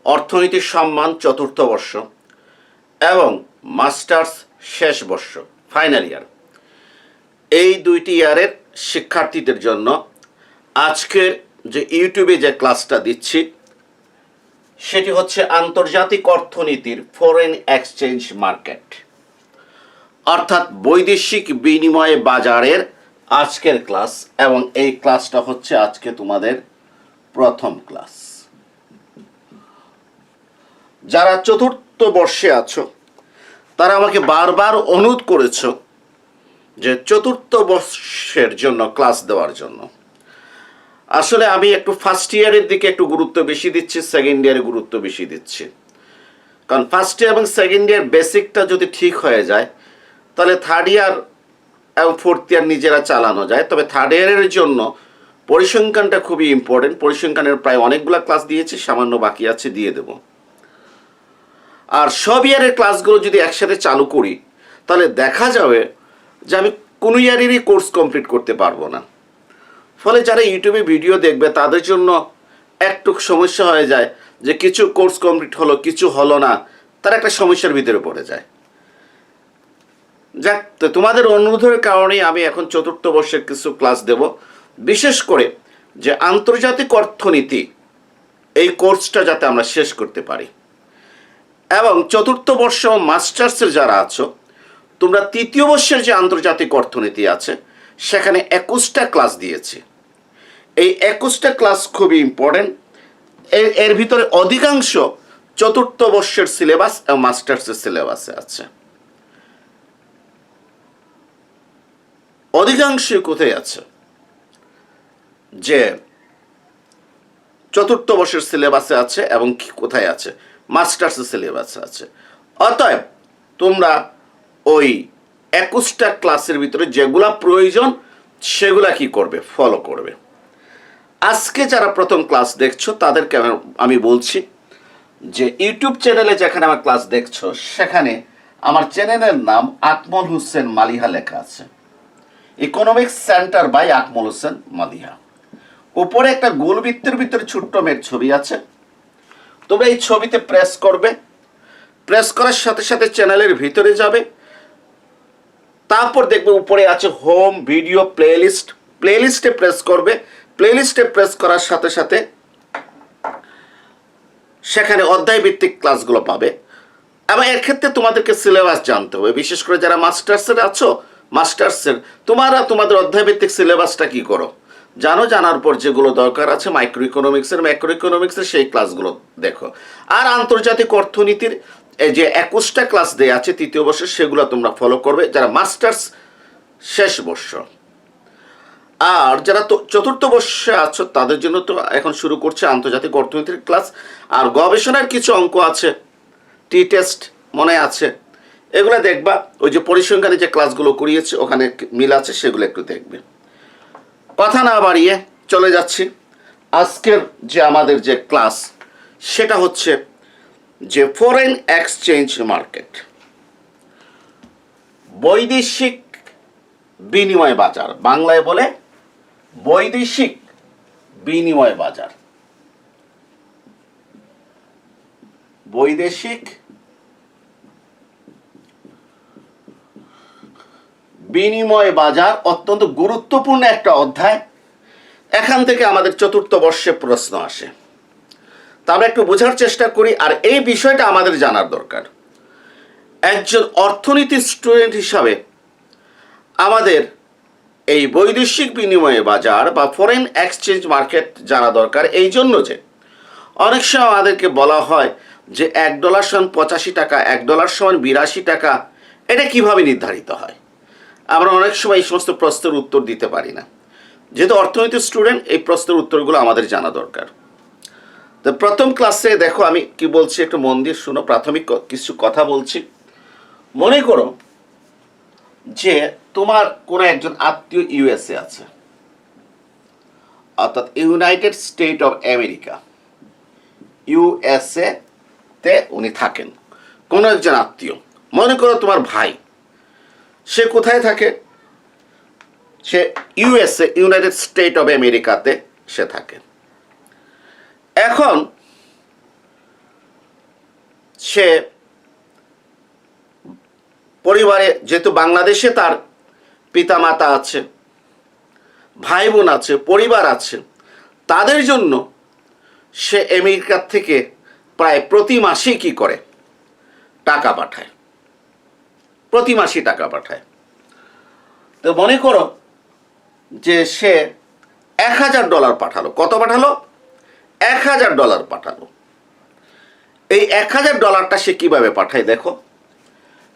অর্থনীতি সম্মান চতুর্থ বর্ষ এবং মাস্টার্স শেষ বর্ষ ফাইনাল ইয়ার, এই দুইটি ইয়ারের শিক্ষার্থীদের জন্য আজকের যে ইউটিউবে যে ক্লাসটা দিচ্ছি সেটি হচ্ছে আন্তর্জাতিক অর্থনীতির ফরেন এক্সচেঞ্জ মার্কেট, অর্থাৎ বৈদেশিক বিনিময় বাজারের আজকের ক্লাস। এবং এই ক্লাসটা হচ্ছে আজকে তোমাদের প্রথম ক্লাস। যারা চতুর্থ বর্ষে আছো তারা আমাকে বারবার অনুরোধ করেছো যে চতুর্থ বর্ষের জন্য ক্লাস দেওয়ার জন্য। আসলে আমি একটু ফার্স্ট ইয়ারের দিকে একটু গুরুত্ব বেশি দিচ্ছি, সেকেন্ড ইয়ারে গুরুত্ব বেশি দিচ্ছি। কারণ ফার্স্ট ইয়ার এবং সেকেন্ড ইয়ার বেসিকটা যদি ঠিক হয়ে যায় তাহলে থার্ড ইয়ার এবং ফোর্থ ইয়ার নিজেরা চালানো যায়। তবে থার্ড ইয়ারের জন্য পরিসংখ্যানটা খুবই ইম্পর্টেন্ট। পরিসংখ্যানের প্রায় অনেকগুলো ক্লাস দিয়েছি, সামান্য বাকি আছে, দিয়ে দেব। আর সব ইয়ারের ক্লাসগুলো যদি একসাথে চালু করি তাহলে দেখা যাবে যে আমি কোনো ইয়ারেরই কোর্স কমপ্লিট করতে পারবো না। ফলে যারা ইউটিউবে ভিডিও দেখবে তাদের জন্য একটু সমস্যা হয়ে যায় যে কিছু কোর্স কমপ্লিট হলো, কিছু হলো না, তারা একটা সমস্যার ভিতরে পড়ে যায়। যাক, তো তোমাদের অনুরোধের কারণেই আমি এখন চতুর্থ বর্ষের কিছু ক্লাস দেব, বিশেষ করে যে আন্তর্জাতিক অর্থনীতি এই কোর্সটা যাতে আমরা শেষ করতে পারি। এবং চতুর্থ বর্ষ মাস্টার্সের যারা আছো তোমরা তৃতীয় বর্ষের যে আন্তর্জাতিক অর্থনীতি আছে সেখানে 21টা ক্লাস দিয়েছি। এই 21টা ক্লাস খুবই ইম্পর্টেন্ট। এর ভিতরে অধিকাংশ চতুর্থ বর্ষের সিলেবাস এবং মাস্টার্সের সিলেবাসে আছে। অধিকাংশ কোথায় আছে যে চতুর্থ বর্ষের সিলেবাসে আছে এবং কোথায় আছে মাস্টার্সের সিলেবাসে আছে। অতএব তোমরা ওই 21টা ক্লাসের ভিতরে যেগুলা প্রয়োজন সেগুলা কি করবে, ফলো করবে। আজকে যারা প্রথম ক্লাস দেখছো তাদেরকে আমি বলছি যে ইউটিউব চ্যানেলে যেখানে আমার ক্লাস দেখছো সেখানে আমার চ্যানেলের নাম আকমল হোসেন মালিহা লেখা আছে, economics centre by Akmal Hossain Maliha. উপরে একটা গোল বৃত্তের ভিতরে ছোট্ট মেয়ের ছবি আছে। তোমরা এই ছবিতে প্রেস করবে, প্রেস করার সাথে সাথে চ্যানেলের ভিতরে যাবে, তারপর দেখবে উপরে আছে হোম ভিডিও প্লেলিস্ট। প্লেলিস্টে প্রেস করবে, প্লেলিস্টে প্রেস করার সাথে সাথে সেখানে অধ্যায় ভিত্তিক ক্লাসগুলো পাবে। এবং এর ক্ষেত্রে তোমাদেরকে সিলেবাস জানতে হবে, বিশেষ করে যারা মাস্টার্সের আছো, মাস্টার্সের তোমরা তোমাদের অধ্যায় ভিত্তিক সিলেবাসটা কি করো জানো। জানার পর যেগুলো দরকার আছে মাইক্রো ইকোনমিক্সের, ম্যাক্রো ইকোনমিক্সের সেই ক্লাসগুলো দেখো। আর আন্তর্জাতিক অর্থনীতির এই যে 21টা ক্লাস দেয়া আছে তৃতীয় বর্ষের, সেগুলো তোমরা ফলো করবে যারা মাস্টার্স শেষ বর্ষ। আর যারা তো চতুর্থ বর্ষে আছো তাদের জন্য তো এখন শুরু করছে আন্তর্জাতিক অর্থনীতির ক্লাস। আর গবেষণার কিছু অঙ্ক আছে, টি টেস্ট মনে আছে, এগুলো দেখবা। ওই যে পরিসংখ্যানে যে ক্লাসগুলো করিয়েছে ওখানে মিল আছে, সেগুলো একটু দেখবে। কথা না বাড়িয়ে চলে যাচ্ছি আজকের যে আমাদের যে ক্লাস, সেটা হচ্ছে যে ফরেন এক্সচেঞ্জ মার্কেট, বৈদেশিক বিনিময় বাজার, বাংলায় বলে বৈদেশিক বিনিময় বাজার। বৈদেশিক বিনিময় বাজার অত্যন্ত গুরুত্বপূর্ণ একটা অধ্যায়। এখান থেকে আমাদের চতুর্থ বর্ষে প্রশ্ন আসে, তা আমরা একটু বোঝার চেষ্টা করি। আর এই বিষয়টা আমাদের জানার দরকার। একজন অর্থনীতি স্টুডেন্ট হিসাবে আমাদের এই বৈদেশিক বিনিময় বাজার বা ফরেন এক্সচেঞ্জ মার্কেট জানা দরকার। এই জন্য যে অনেক সময় আমাদেরকে বলা হয় যে $1 সমান 85 টাকা, $1 সমান 82 টাকা, এটা কিভাবে নির্ধারিত হয়। আমরা অনেক সময় এই সমস্ত প্রশ্নের উত্তর দিতে পারি না। যেহেতু অর্থনীতি স্টুডেন্ট, এই প্রশ্নের উত্তরগুলো আমাদের জানা দরকার। তো প্রথম ক্লাসে দেখো আমি কি বলছি, একটু মন দিয়ে শুনো। প্রাথমিক কিছু কথা বলছি। মনে করো যে তোমার কোনো একজন আত্মীয় ইউএসএ আছে, অর্থাৎ United state of America, USA তে উনি থাকেন। কোনো একজন আত্মীয়, মনে করো তোমার ভাই, সে কোথায় থাকে, সে ইউএসএ, ইউনাইটেড স্টেট অফ আমেরিকাতে সে থাকে। এখন সে পরিবারে, যেহেতু বাংলাদেশে তার পিতামাতা আছে, ভাই বোন আছে, পরিবার আছে, তাদের জন্য সে আমেরিকা থেকে প্রায় প্রতি মাসেই কি করে, টাকা পাঠায়, প্রতি মাসেই টাকা পাঠায়। তো মনে করো যে সে $1000 পাঠালো। কত পাঠালো? $1000 পাঠালো। এই $1000টা সে কিভাবে পাঠায় দেখো।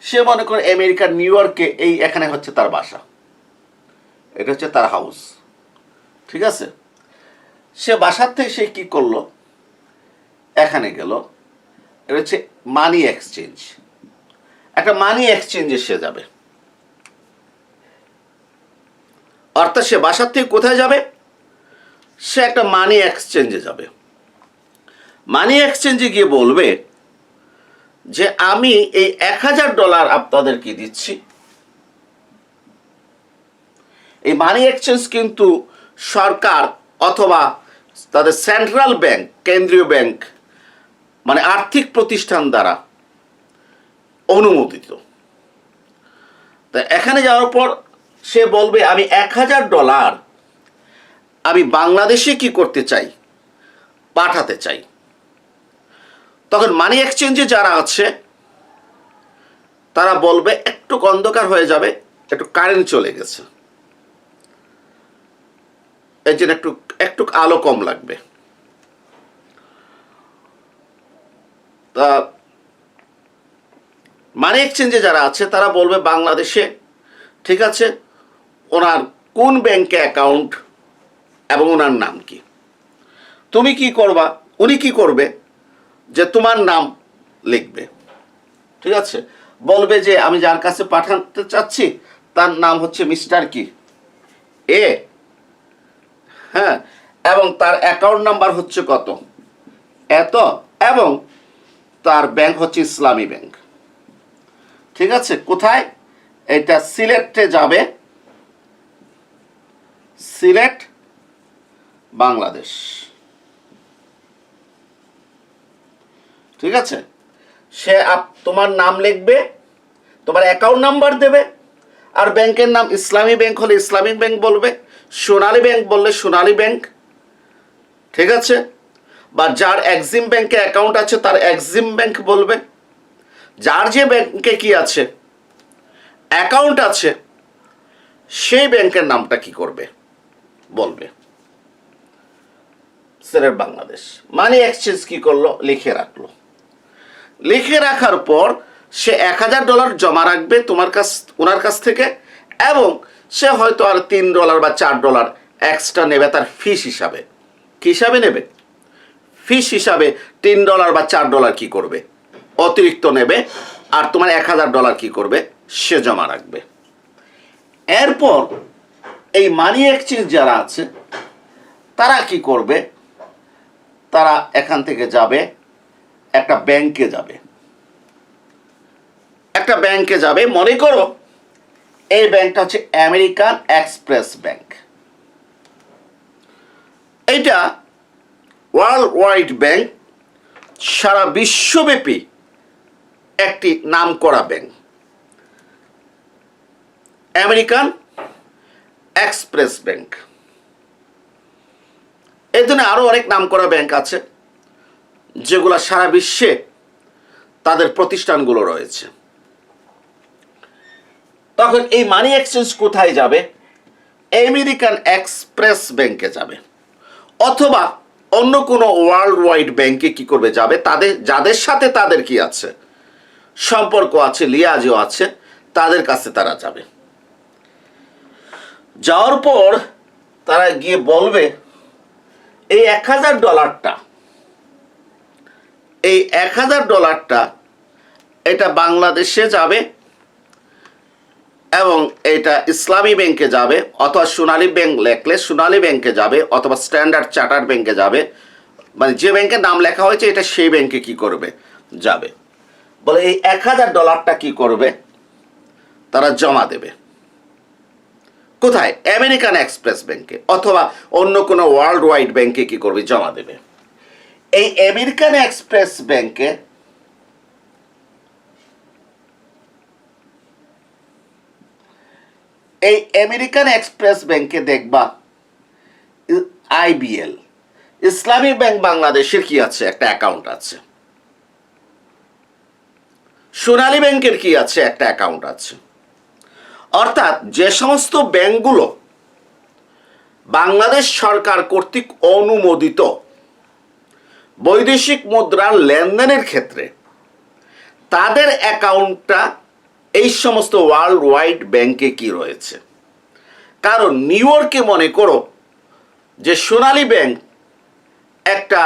সে মনে করে আমেরিকার নিউ ইয়র্কে, এই এখানে হচ্ছে তার বাসা, এটা হচ্ছে তার হাউস, ঠিক আছে। সে বাসার থেকে সে কি করলো, এখানে গেল, এটা হচ্ছে মানি এক্সচেঞ্জ, একটা মানি এক্সচেঞ্জে সে যাবে। অর্থাৎ সে বাসার থেকে কোথায় যাবে? সে একটা মানি এক্সচেঞ্জে যাবে। মানি এক্সচেঞ্জে গিয়ে বলবে যে আমি এই $1000 আপনাদেরকে দিচ্ছি। এই মানি এক্সচেঞ্জ কিন্তু সরকার অথবা তাদের সেন্ট্রাল ব্যাংক, কেন্দ্রীয় ব্যাংক, মানে আর্থিক প্রতিষ্ঠান দ্বারা অনুমোদিত। তা এখানে যাওয়ার পর সে বলবে আমি $1000 আমি বাংলাদেশে কি করতে চাই, পাঠাতে চাই। তখন মানি এক্সচেঞ্জে যারা আছে তারা বলবে একটু অন্ধকার হয়ে যাবে, একটু কারেন্ট চলে গেছে, এই জন্য একটু আলো কম লাগবে। তা মানি এক্সচেঞ্জে যারা আছে তারা বলবে বাংলাদেশে, ঠিক আছে, ওনার কোন ব্যাংকে অ্যাকাউন্ট এবং ওনার নাম কি। তুমি কি করবা, উনি কি করবে, যে তোমার নাম লিখবে, ঠিক আছে। বলবে যে আমি যার কাছে পাঠাতে চাচ্ছি তার নাম হচ্ছে মিস্টার কি এ, হ্যাঁ, এবং তার অ্যাকাউন্ট নাম্বার হচ্ছে কত, এত, এবং তার ব্যাংক হচ্ছে ইসলামী ব্যাংক, ঠিক আছে। কোথায়? এটা সিলেটে যাবে, সিলেট, বাংলাদেশ, ঠিক আছে। সে তোমার নাম লিখবে, তোমার অ্যাকাউন্ট নাম্বার দেবে, আর ব্যাংকের নাম ইসলামী ব্যাংক হলে ইসলামিক ব্যাংক বলবে, সোনালী ব্যাংক বললে সোনালী ব্যাংক, ঠিক আছে। বা যার এক্সিম ব্যাংকে অ্যাকাউন্ট আছে তার এক্সিম ব্যাংক বলবে। যার যে ব্যাংকে কি আছে, অ্যাকাউন্ট আছে, সেই ব্যাংকের নামটা কি করবে, বলবে। সিলেট, বাংলাদেশ। মানি এক্সচেঞ্জ কি করলো, লিখে রাখলো। লিখে রাখার পর সে $1000 জমা রাখবে ওনার কাছ থেকে, এবং সে হয়তো আর $3 বা $4 এক্সট্রা নেবে তার ফিস হিসাবে। কি হিসাবে নেবে? ফিস হিসাবে $3 বা $4 কি করবে, অতিরিক্ত নেবে, আর তোমার $1000 কি করবে, সে জমা রাখবে। এরপর এই মানি এক্সচেঞ্জ যারা আছে তারা কি করবে, তারা এখান থেকে যাবে, একটা ব্যাংকে যাবে, একটা ব্যাংকে যাবে। মনে করো এই ব্যাংকটা হচ্ছে আমেরিকান এক্সপ্রেস ব্যাংক। এইটা ওয়ার্ল্ড ওয়াইড ব্যাংক, সারা বিশ্বব্যাপী একটি নামকরা ব্যাংক, আমেরিকান এক্সপ্রেস ব্যাংক। এই জন্য আরো অনেক নামকরা ব্যাংক আছে যেগুলো সারা বিশ্বে তাদের প্রতিষ্ঠানগুলো রয়েছে। তখন এই মানি এক্সচেঞ্জ কোথায় যাবে? আমেরিকান এক্সপ্রেস ব্যাংকে যাবে, অথবা অন্য কোনো ওয়ার্ল্ড ওয়াইড ব্যাংকে কি করবে, যাবে। যাদের সাথে তাদের কি আছে, সম্পর্ক আছে, লিয়াজও আছে, তাদের কাছে তারা যাবে। যাওয়ার পর তারা গিয়ে বলবে এই $1000টা, এই $1000টা এটা বাংলাদেশে যাবে, এবং এটা ইসলামী ব্যাংকে যাবে, অথবা সোনালী ব্যাংক লেখলে সোনালী ব্যাংকে যাবে, অথবা স্ট্যান্ডার্ড চার্টার্ড ব্যাংকে যাবে, মানে যে ব্যাংকের নাম লেখা হয়েছে এটা সেই ব্যাংকে কি করবে, যাবে। বলে এই $1000টা কি করবে, তারা জমা দেবে। কোথায়? আমেরিকান এক্সপ্রেস ব্যাংকে, অথবা অন্য কোনো ওয়ার্ল্ড ওয়াইড ব্যাংকে কি করবে, জমা দেবে। এই আমেরিকান এক্সপ্রেস ব্যাংকে এই আমেরিকান এক্সপ্রেস ব্যাংকে দেখবা আইবিএল, ইসলামী ব্যাংক বাংলাদেশের কি আছে, একটা অ্যাকাউন্ট আছে। সোনালী ব্যাংকের কি আছে, একটা অ্যাকাউন্ট আছে। অর্থাৎ যে সমস্ত ব্যাংকগুলো বাংলাদেশ সরকার কর্তৃক অনুমোদিত বৈদেশিক মুদ্রার লেনদেনের ক্ষেত্রে তাদের অ্যাকাউন্টটা এই সমস্ত ওয়ার্ল্ড ওয়াইড ব্যাংকে কি রয়েছে। কারণ নিউ ইয়র্কে মনে করো যে সোনালী ব্যাংক একটা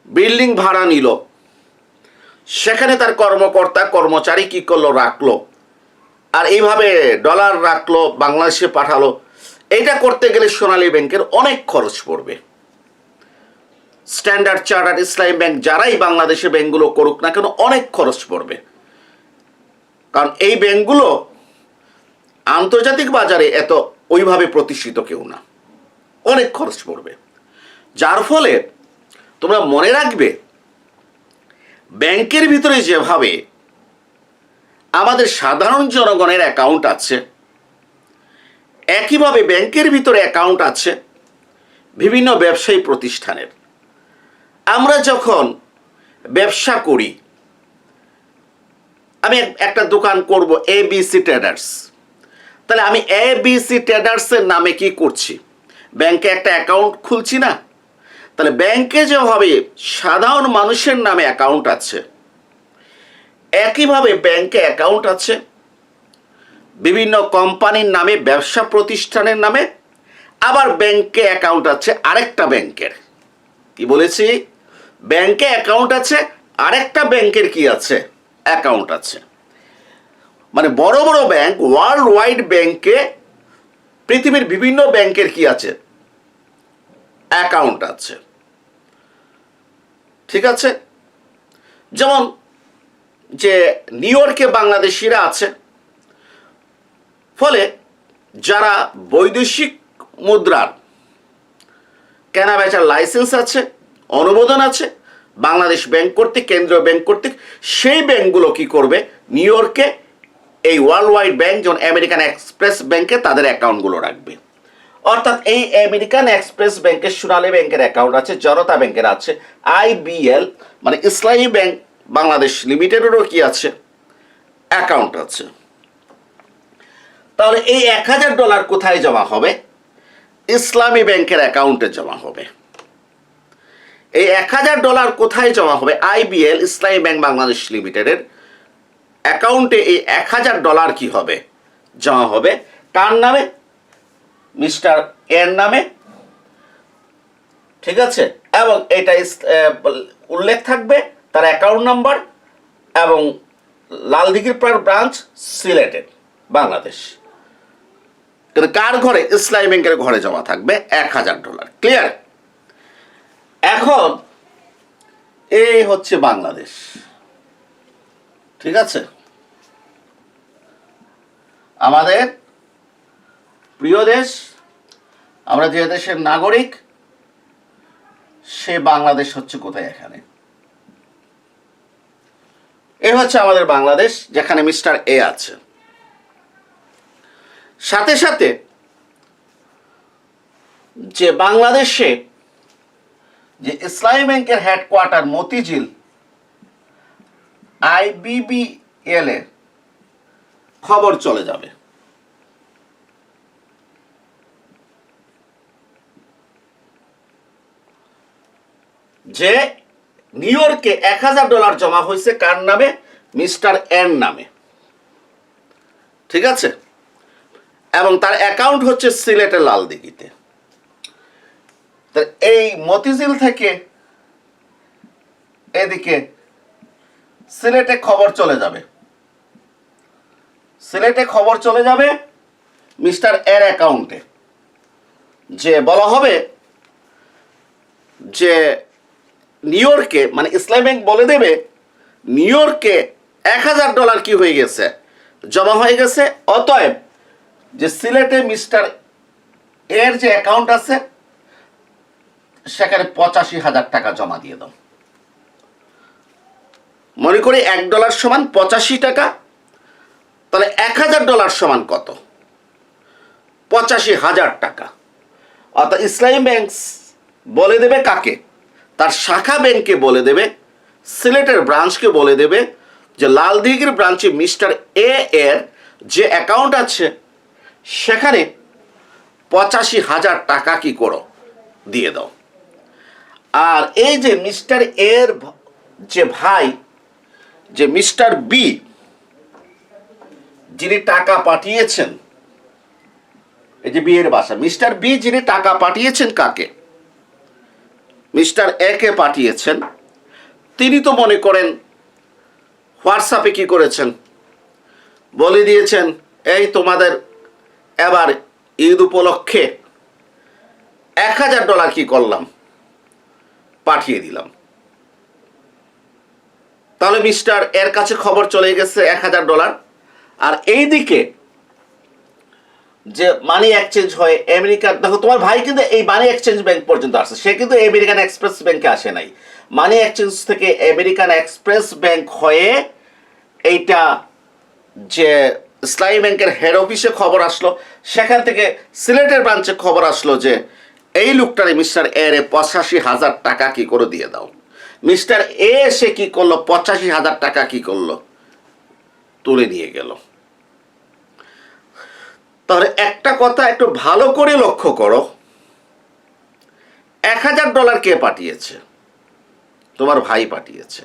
বিল্ডিং ভাড়া নিল, সেখানে তার কর্মকর্তা কর্মচারী কি করলো, রাখলো, আর এইভাবে ডলার রাখলো, বাংলাদেশে পাঠালো। এইটা করতে গেলে সোনালী ব্যাংকের অনেক খরচ পড়বে। স্ট্যান্ডার্ড চার্টার্ড, ইসলামী ব্যাংক, যারাই বাংলাদেশে ব্যাংকগুলো করুক না কেন, অনেক খরচ পড়বে। কারণ এই ব্যাংকগুলো আন্তর্জাতিক বাজারে এত ওইভাবে প্রতিষ্ঠিত কেউ না, অনেক খরচ পড়বে। যার ফলে তোমরা মনে রাখবে, ব্যাংকের ভিতরে যেভাবে আমাদের সাধারণ জনগণের অ্যাকাউন্ট আছে, একইভাবে ব্যাংকের ভিতরে অ্যাকাউন্ট আছে বিভিন্ন ব্যবসায়ী প্রতিষ্ঠানের। আমরা যখন ব্যবসা করি, আমি একটা দোকান করব ABC ট্রেডার্স, তাহলে আমি ABC ট্রেডার্সের নামে কি করছি, ব্যাংকে একটা অ্যাকাউন্ট খুলছি না? তাহলে ব্যাংকে যেভাবে সাধারণ মানুষের নামে অ্যাকাউন্ট আছে, একইভাবে ব্যাংকে অ্যাকাউন্ট আছে বিভিন্ন কোম্পানির নামে, ব্যবসা প্রতিষ্ঠানের নামে। আবার ব্যাংকে অ্যাকাউন্ট আছে আরেকটা ব্যাংকের, কি বলেছি, ব্যাংকে অ্যাকাউন্ট আছে আরেকটা ব্যাংকের কি আছে, অ্যাকাউন্ট আছে। মানে বড় বড় ব্যাংক, ওয়ার্ল্ড ওয়াইড ব্যাংকে পৃথিবীর বিভিন্ন ব্যাংকের কি আছে, অ্যাকাউন্ট আছে। ঠিক আছে, যেমন যে নিউ ইয়র্কে বাংলাদেশিরা আছে, ফলে যারা বৈদেশিক মুদ্রার কেনা বেচার লাইসেন্স আছে, অনুমোদন আছে বাংলাদেশ ব্যাংক কর্তৃক, কেন্দ্রীয় ব্যাংক কর্তৃক, সেই ব্যাংকগুলো কি করবে, নিউ ইয়র্কে এই ওয়ার্ল্ড ওয়াইড ব্যাংক যেমন আমেরিকান এক্সপ্রেস ব্যাংকে তাদের অ্যাকাউন্টগুলো রাখবে। অর্থাৎ এই আমেরিকান এক্সপ্রেস ব্যাংকের, সোনালী ব্যাংকের অ্যাকাউন্ট আছে, জনতা ব্যাংকের আছে, আইবিএল মানে ইসলামী ব্যাংক বাংলাদেশ লিমিটেডেরও কি আছে, অ্যাকাউন্ট আছে। তাহলে এই $1000 কোথায় জমা হবে, ইসলামী ব্যাংকের অ্যাকাউন্টে জমা হবে। এই $1000 কোথায় জমা হবে, আইবিএল ইসলামী ব্যাংক বাংলাদেশ লিমিটেডের অ্যাকাউন্টে এই $1000 কি হবে, জমা হবে। কার নামে, মিস্টার এর নামে। ঠিক আছে, এবং এটা উল্লেখ থাকবে তার অ্যাকাউন্ট নাম্বার এবং লালদিঘির ব্রাঞ্চ, সিলেটেড, বাংলাদেশ। কিন্তু কার ঘরে, ইসলামী ব্যাংকের ঘরে জমা থাকবে $1000। ক্লিয়ার? এখন এই হচ্ছে বাংলাদেশ। ঠিক আছে, আমাদের প্রিয় দেশ, আমরা যে দেশের নাগরিক, সে বাংলাদেশ হচ্ছে কোথায়, এখানে। এ হচ্ছে আমাদের বাংলাদেশ, যেখানে মিস্টার এ আছে। সাথে সাথে যে বাংলাদেশে যে ইসলামী ব্যাংকের হেডকোয়ার্টার মতিঝিল, IBBL এর খবর চলে যাবে। যে নিউ ইয়র্কে $1000 জমা হয়েছে কার নামে, মিস্টার এর নামে। ঠিক আছে, এবং তার অ্যাকাউন্ট হচ্ছে সিলেটের লালদিঘিতে। এই মতিঝিল থেকে এদিকে সিলেটে খবর চলে যাবে, সিলেটে খবর চলে যাবে মিস্টার এর অ্যাকাউন্টে, যে বলা হবে যে নিউ ইয়র্কে, মানে ইসলামী ব্যাংক বলে দেবে নিউ ইয়র্কে $1000 কি হয়ে গেছে, জমা হয়ে গেছে। অতএব যে সিলেটে মিস্টার এর যে অ্যাকাউন্ট আছে সেখানে $85,000 জমা দিয়ে দাও। মনে করি $1 সমান 85 টাকা, তাহলে $1000 সমান কত, 85,000 টাকা। অর্থাৎ ইসলামী ব্যাংক বলে দেবে কাকে? তার শাখা ব্যাংককে বলে দেবে, সিলেটের ব্রাঞ্চকে বলে দেবে যে লালদিঘির ব্রাঞ্চে মিস্টার এ এর যে অ্যাকাউন্ট আছে সেখানে 85,000 টাকা কি করো দিয়ে দাও। আর এই যে মিস্টার এর যে ভাই, যে মিস্টার বি যিনি টাকা পাঠিয়েছেন, এই যে বিয়ের বাসা, মিস্টার বি যিনি টাকা পাঠিয়েছেন কাকে? মিস্টার এ কে পাঠিয়েছেন। তিনি তো মনে করেন হোয়াটসঅ্যাপে কি করেছেন, বলে দিয়েছেন এই তোমাদের এবার ঈদ উপলক্ষে $1,000 কি করলাম, পাঠিয়ে দিলাম। তাহলে মিস্টার এর কাছে খবর চলে গেছে $1,000। আর এইদিকে যে মানি এক্সচেঞ্জ হয় আমেরিকার, দেখো তোমার ভাই কিন্তু এই মানি এক্সচেঞ্জ ব্যাংক পর্যন্ত আসছে, সে কিন্তু আমেরিকান এক্সপ্রেস ব্যাংকে আসে নাই। মানি এক্সচেঞ্জ থেকে আমেরিকান এক্সপ্রেস ব্যাংক হয়ে এইটা যে ইসলামী ব্যাংকের হেড অফিসে খবর আসলো, সেখান থেকে সিলেটের ব্রাঞ্চে খবর আসলো যে এই লোকটারে মিস্টার এর 85,000 টাকা কি করে দিয়ে দাও। মিস্টার এ সে কি করলো, 85,000 টাকা কি করলো, তুলে নিয়ে গেল। তাহলে একটা কথা একটু ভালো করে লক্ষ্য করো, $1,000 কে পাঠিয়েছে? তোমার ভাই পাঠিয়েছে।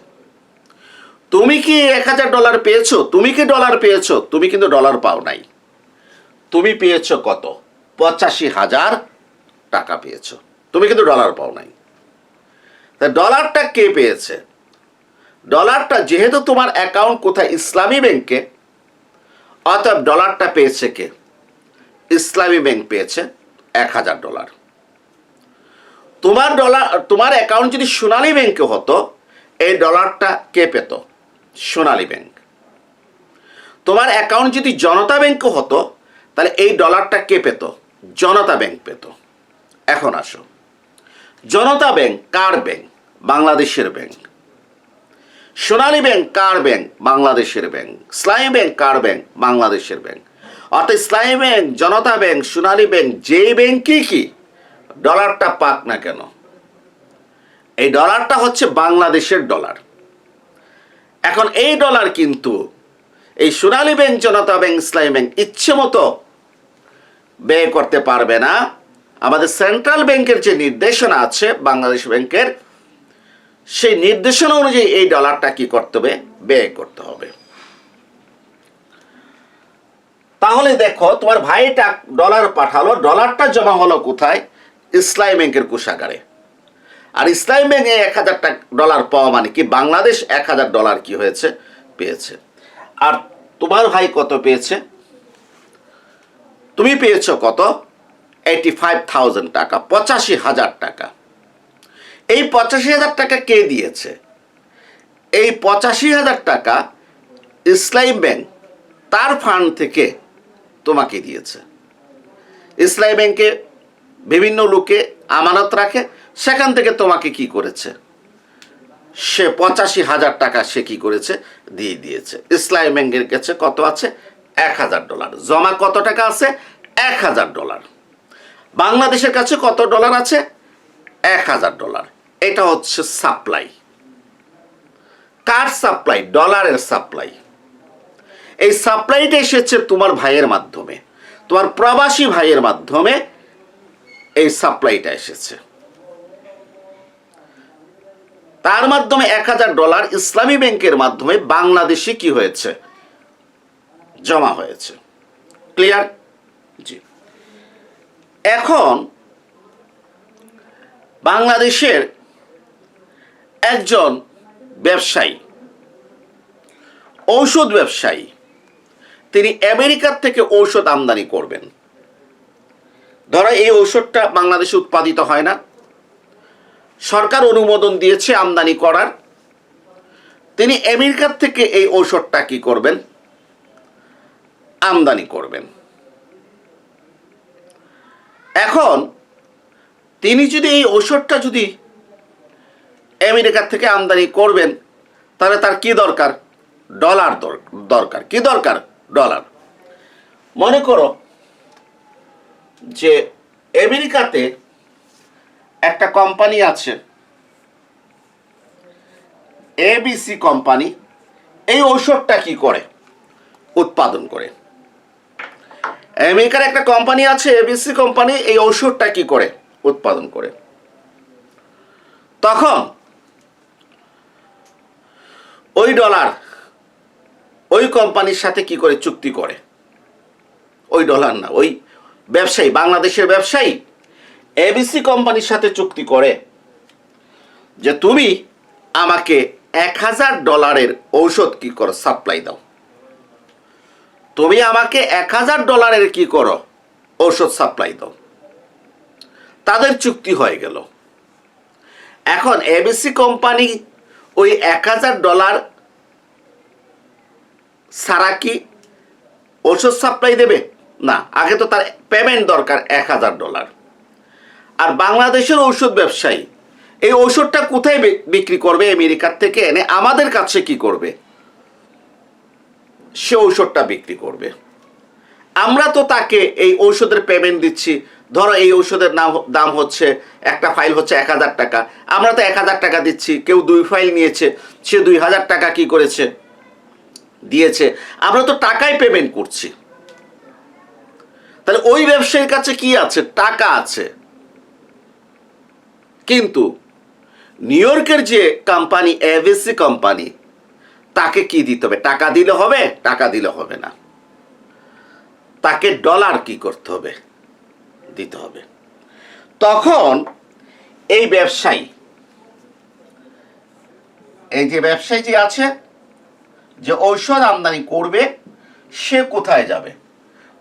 তুমি কি $1,000 পেয়েছো? তুমি কি ডলার পেয়েছো? তুমি কিন্তু ডলার পাও নাই। তুমি পেয়েছো কত? 85,000 টাকা পেয়েছো, তুমি কিন্তু ডলার পাও নাই। তা ডলারটা কে পেয়েছে? ডলারটা যেহেতু তোমার অ্যাকাউন্ট কোথায়, ইসলামী ব্যাংকে, অতএব ডলারটা পেয়েছে কে? ইসলামী ব্যাংক পেয়েছে $1,000। তোমার অ্যাকাউন্ট যদি সোনালী ব্যাংকে হতো, এই ডলারটা কে পেত? সোনালী ব্যাংক। তোমার অ্যাকাউন্ট যদি জনতা ব্যাংকে হতো, তাহলে এই ডলারটা কে পেত? জনতা ব্যাংক পেত। এখন আসো, জনতা ব্যাংক কার ব্যাংক? বাংলাদেশের ব্যাংক। সোনালী ব্যাংক কার ব্যাংক? বাংলাদেশের ব্যাংক। ইসলামী ব্যাংক কার ব্যাংক? বাংলাদেশের ব্যাংক। অর্থাৎ ইসলামী ব্যাংক, জনতা ব্যাংক, সোনালী ব্যাংক, যেই ব্যাংকই কি ডলারটা পাক না কেন, এই ডলারটা হচ্ছে বাংলাদেশের ডলার। এখন এই ডলার কিন্তু এই সোনালী ব্যাংক, জনতা ব্যাংক, ইসলামী ব্যাংক ইচ্ছে মতো ব্যয় করতে পারবে না। আমাদের সেন্ট্রাল ব্যাংকের যে নির্দেশনা আছে বাংলাদেশ ব্যাংকের, সেই নির্দেশনা অনুযায়ী এই ডলারটা কি করতে হবে? ব্যয় করতে হবে। তাহলে দেখো, তোমার ভাইটা ডলার পাঠালো, ডলারটা জমা হলো কোথায়? ইসলামী ব্যাংকের কোষাগারে। আর ইসলামী ব্যাংকে $1,000 পাওয়া মানে কি, বাংলাদেশ $1,000 কি হয়েছে? পেয়েছে। আর তোমার ভাই কত পেয়েছে? তুমি পেয়েছো কত? 85,000 টাকা, 85,000 টাকা। এই 85,000 টাকা কে দিয়েছে? এই 85,000 টাকা ইসলামী ব্যাংক তার ফান্ড থেকে তোমাকে দিয়েছে। ইসলামী ব্যাংকে বিভিন্ন লোকে আমানত রাখে, সেখান থেকে তোমাকে কি করেছে? সে 85,000 টাকা সে কি করেছে? দিয়ে দিয়েছে। ইসলামী ব্যাংকের কাছে কত আছে? $1,000। জমা কত টাকা আছে? $1,000। বাংলাদেশের কাছে কত ডলার আছে? $1,000। এটা হচ্ছে সাপ্লাই। কার সাপ্লাই? ডলারের সাপ্লাই। এই সাপ্লাইটা এসেছে তোমার ভাইয়ের মাধ্যমে, তোমার প্রবাসী ভাইয়ের মাধ্যমে এই সাপ্লাইটা এসেছে। তার মাধ্যমে $1,000 ইসলামী ব্যাংকের মাধ্যমে বাংলাদেশে কি হয়েছে? জমা হয়েছে। ক্লিয়ার? জি। এখন বাংলাদেশের একজন ব্যবসায়ী, ঔষধ ব্যবসায়ী, তিনি আমেরিকার থেকে ঔষধ আমদানি করবেন। ধরো এই ঔষধটা বাংলাদেশে উৎপাদিত হয় না, সরকার অনুমোদন দিয়েছে আমদানি করার। তিনি আমেরিকার থেকে এই ঔষধটা কি করবেন? আমদানি করবেন। এখন তিনি যদি এই ঔষধটা যদি আমেরিকার থেকে আমদানি করবেন, তাহলে তার কি দরকার? ডলার দরকার। কি দরকার? ডলার। মনে করো যে আমেরিকাতে একটা কোম্পানি আছে, এবিসি কোম্পানি। এই ঔষধটা কি করে? উৎপাদন করে। আমেরিকার একটা কোম্পানি আছে এবিসি কোম্পানি, এই ঔষধটা কি করে? উৎপাদন করে। তখন ওই ডলার ওই কোম্পানির সাথে কি করে চুক্তি করে? ওই ডলার না, ওই ব্যবসায়ী, বাংলাদেশের ব্যবসায়ী এবিসি কোম্পানির সাথে চুক্তি করে যে তুমি আমাকে $1000 ঔষধ কি করো? সাপ্লাই দাও। তুমি আমাকে $1000 কি করো? ঔষধ সাপ্লাই দাও। তাদের চুক্তি হয়ে গেল। এখন এবিসি কোম্পানি ওই $1000 ছাড়া কি ঔষধ সাপ্লাই দেবে? না, আগে তো তার পেমেন্ট দরকার $1000। আর বাংলাদেশের ঔষধ ব্যবসায়ী এই ঔষধটা কোথায় বিক্রি করবে? আমেরিকার থেকে এনে আমাদের কাছে কি করবে? সে ঔষধটা বিক্রি করবে। আমরা তো তাকে এই ঔষধের পেমেন্ট দিচ্ছি। ধরো এই ঔষধের দাম হচ্ছে, একটা ফাইল হচ্ছে $1000, আমরা তো $1000 দিচ্ছি। কেউ 2 ফাইল নিয়েছে, সে $2000 কি করেছে? দিয়েছে। আমরা তো টাকায় পেমেন্ট করছি। তাহলে ওই ব্যবসায়ীর কাছে কি আছে? টাকা আছে। কিন্তু নিউ ইয়র্কের যে কোম্পানি এবিসি কোম্পানি, তাকে কি দিতে হবে? টাকা দিলে হবে? টাকা দিলে হবে না, তাকে ডলার কি করতে হবে? দিতে হবে। তখন এই ব্যবসায়ী, এই যে ব্যবসায়ী যে আছে, যে ঔষধ আমদানি করবে, সে কোথায় যাবে?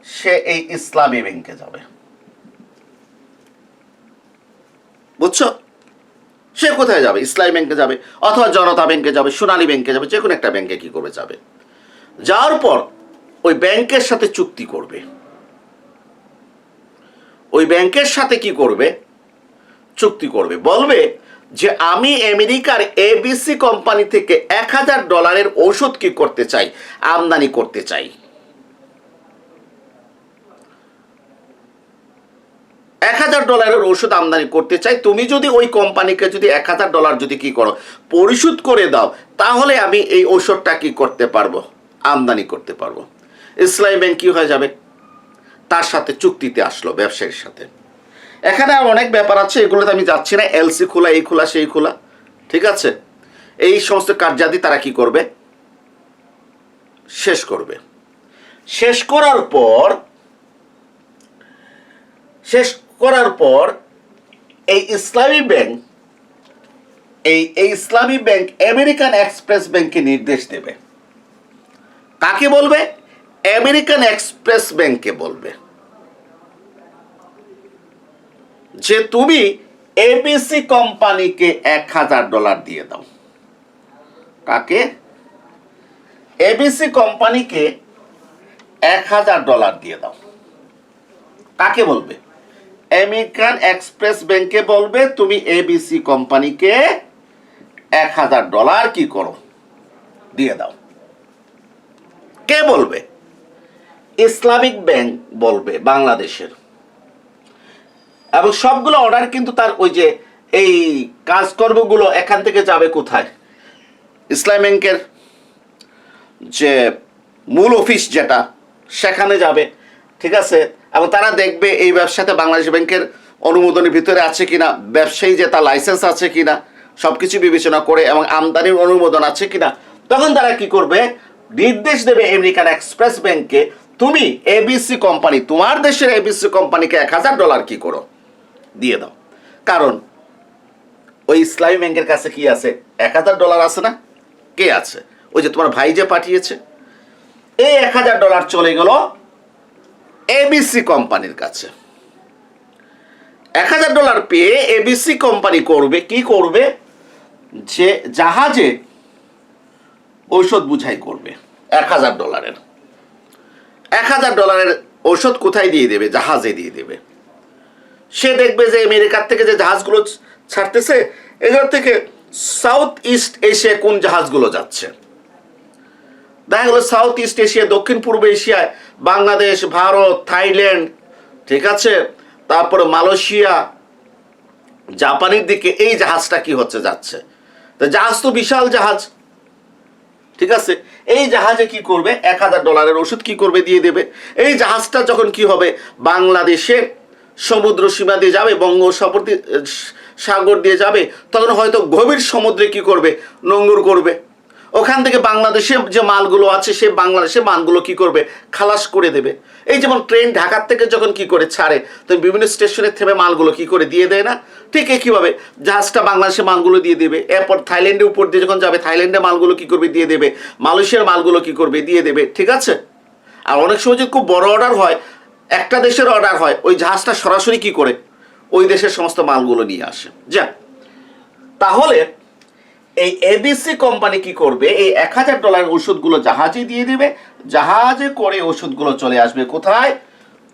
সে এই ইসলামী ব্যাংকে যাবে। বুঝছো? সে কোথায় যাবে? ইসলামী ব্যাংকে যাবে, অথবা জনতা ব্যাংকে যাবে, সোনালী ব্যাংকে যাবে, যে কোনো একটা ব্যাংকে কি করবে? যাবে। যাওয়ার পর ওই ব্যাংকের সাথে চুক্তি করবে। ওই ব্যাংকের সাথে কি করবে? চুক্তি করবে। বলবে যে আমি আমেরিকার এবিসি কোম্পানি থেকে $1000 ঔষধ কি করতে চাই? আমদানি করতে চাই। $1000 ঔষধ আমদানি করতে চাই। তুমি যদি ওই কোম্পানিকে যদি $1000 যদি কি করো? পরিশোধ করে দাও, তাহলে আমি এই ঔষধটা কি করতে পারবো? আমদানি করতে পারবো। ইসলামী ব্যাংক কি হয়ে যাবে? তার সাথে চুক্তিতে আসলো, ব্যবসায়ীর সাথে। এখানে আর অনেক ব্যাপার আছে, এগুলোতে আমি যাচ্ছি না। এলসি খোলা, এই খোলা, সেই খোলা, ঠিক আছে? এই সমস্ত কার্যাদি তারা কি করবে? শেষ করবে। শেষ করার পর এই ইসলামী ব্যাংক, এই ইসলামী ব্যাংক আমেরিকান এক্সপ্রেস ব্যাংকে নির্দেশ দেবে। কাকে বলবে? আমেরিকান এক্সপ্রেস ব্যাংকে বলবে যে তুমি এবিসি কোম্পানিকে $1000 দিয়ে দাও। কাকে? এবিসি কোম্পানিকে $1000 দিয়ে দাও। কাকে বলবে? আমেরিকান এক্সপ্রেস ব্যাংকে বলবে তুমি এবিসি কোম্পানিকে $1000 কি করো? দিয়ে দাও। কে বলবে? ইসলামিক ব্যাংক বলবে, বাংলাদেশের। এবং সবগুলো অর্ডার কিন্তু তার ওই যে এই কাজকর্মগুলো এখান থেকে যাবে কোথায়? ইসলামী ব্যাংকের যে মূল অফিস যেটা, সেখানে যাবে, ঠিক আছে? এবং তারা দেখবে এই ব্যবসাতে বাংলাদেশ ব্যাংকের অনুমোদনের ভিতরে আছে কিনা, ব্যবসায়ী যে তার লাইসেন্স আছে কিনা, সবকিছু বিবেচনা করে, এবং আমদানির অনুমোদন আছে কিনা। তখন তারা কি করবে? নির্দেশ দেবে আমেরিকান এক্সপ্রেস ব্যাংকে, তুমি এবিসি কোম্পানি, তোমার দেশের এবিসি কোম্পানিকে $1000 কি করো? দিয়ে দাও। কারণ ওই ইসলামী ব্যাংকের কাছে কি আছে? $1000 আছে না? কে আছে? ওই যে তোমার ভাই যে পাঠিয়েছে। এই $1000 চলে গেল এবিসি কোম্পানির কাছে। $1000 পেয়ে এবিসি কোম্পানি করবে কি? করবে যে জাহাজে ঔষধ বুঝাই করবে। $1000 $1000 ঔষধ কোথায় দিয়ে দেবে? জাহাজে দিয়ে দেবে। সে দেখবে যে আমেরিকার থেকে যে জাহাজগুলো ছাড়তেছে, এগুলোর থেকে সাউথ ইস্ট এশিয়া কোন জাহাজগুলো যাচ্ছে। দেখা গেল সাউথ ইস্ট এশিয়া, দক্ষিণ পূর্ব এশিয়ায় বাংলাদেশ, ভারত, থাইল্যান্ড, ঠিক আছে, তারপরে মালয়েশিয়া, জাপানের দিকে এই জাহাজটা কি হচ্ছে যাচ্ছে। তো জাহাজ তো বিশাল জাহাজ, ঠিক আছে, এই জাহাজে কি করবে, $1000 ওষুধ কি করবে, দিয়ে দেবে। এই জাহাজটা যখন কি হবে, বাংলাদেশের সমুদ্র সীমা দিয়ে যাবে, সাগর দিয়ে যাবে, তখন হয়তো গভীর সমুদ্রে কি করবে, নোঙর করবে। ওখান থেকে বাংলাদেশের যে মালগুলো আছে, সে বাংলাদেশের মালগুলো কি করবে, খালাস করে দেবে। এই যেমন ট্রেন ঢাকার থেকে যখন কি করে ছাড়ে, তো বিভিন্ন স্টেশনে থেমে মালগুলো কি করে দিয়ে দেয় না, ঠিক একইভাবে জাহাজটা বাংলাদেশের মালগুলো দিয়ে দেবে। এরপর থাইল্যান্ডের উপর দিয়ে যখন যাবে, থাইল্যান্ডের মালগুলো কি করবে, দিয়ে দেবে। মালয়েশিয়ার মালগুলো কি করবে, দিয়ে দেবে, ঠিক আছে। আর অনেক সময় যদি খুব বড় অর্ডার হয়, একটা দেশের অর্ডার হয়, ওই জাহাজটা সরাসরি কি করে ওই দেশের সমস্ত মালগুলো নিয়ে আসে। যাক, তাহলে এই এবিসি কোম্পানি কি করবে, এই $1000 ওষুধগুলো জাহাজে দিয়ে দিবে। জাহাজে করে ওষুধগুলো চলে আসবে কোথায়,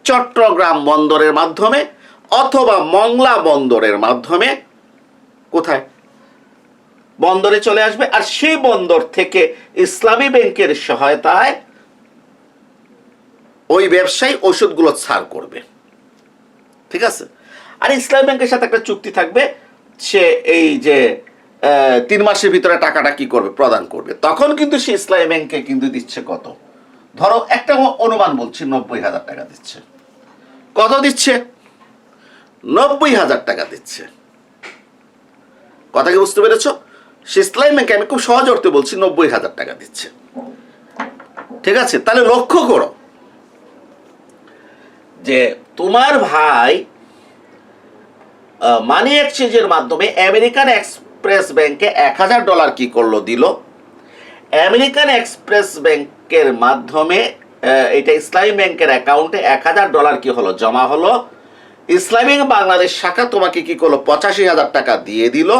চট্টগ্রাম বন্দরের মাধ্যমে অথবা মংলা বন্দরের মাধ্যমে। কোথায়, বন্দরে চলে আসবে। আর সেই বন্দর থেকে ইসলামী ব্যাংকের সহায়তায় ওই ব্যবসায়ী ওষুধগুলো ছাড় করবে, ঠিক আছে। আর ইসলামী ব্যাংকের সাথে একটা চুক্তি থাকবে, সে এই যে 3 মাসের ভিতরে টাকাটা কি করবে, প্রদান করবে। তখন কিন্তু সে ইসলামী ব্যাংকে কিন্তু দিচ্ছে কত, ধরো একটা অনুমান বলছি, 90,000 টাকা দিচ্ছে। কত দিচ্ছে, 90,000 টাকা দিচ্ছে। কথা কি বুঝতে পেরেছ? সে ইসলামী ব্যাংকে, আমি খুব সহজ অর্থে বলছি, 90,000 টাকা দিচ্ছে, ঠিক আছে। তাহলে লক্ষ্য করো যে তোমার ভাই মানি এক্সচেঞ্জের মাধ্যমে আমেরিকান এক্সপ্রেস ব্যাংকে $1000 কি করলো, দিল। আমেরিকান এক্সপ্রেস ব্যাংকের মাধ্যমে এটা ইসলামী ব্যাংকের অ্যাকাউন্টে $1000 কি হলো, জমা হলো। ইসলামী বাংলাদেশ শাখা তোমাকে কি করলো, 85,000 টাকা দিয়ে দিল।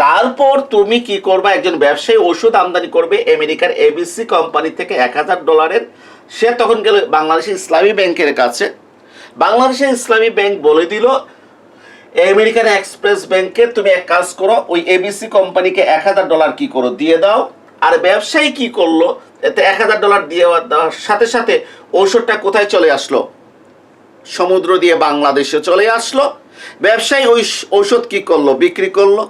তারপর তুমি কি করবে, একজন ব্যবসায়ী ওষুধ আমদানি করবে আমেরিকার এবিসি কোম্পানি থেকে $1000। সে তখন গেল বাংলাদেশের ইসলামী ব্যাংকের কাছে। বাংলাদেশের ইসলামী ব্যাংক বলে দিল আমেরিকান এক্সপ্রেস ব্যাংকে, তুমি এক কাজ করো, ওই এবিসি কোম্পানিকে $1000 কি করো, দিয়ে দাও। আর ব্যবসায়ী কি করলো, এতে $1000 দিয়ে দেওয়ার সাথে সাথে ঔষধটা কোথায় চলে আসলো, সমুদ্র দিয়ে বাংলাদেশে চলে আসলো। ব্যবসায়ী ওই ঔষধ কি করলো, বিক্রি করলো।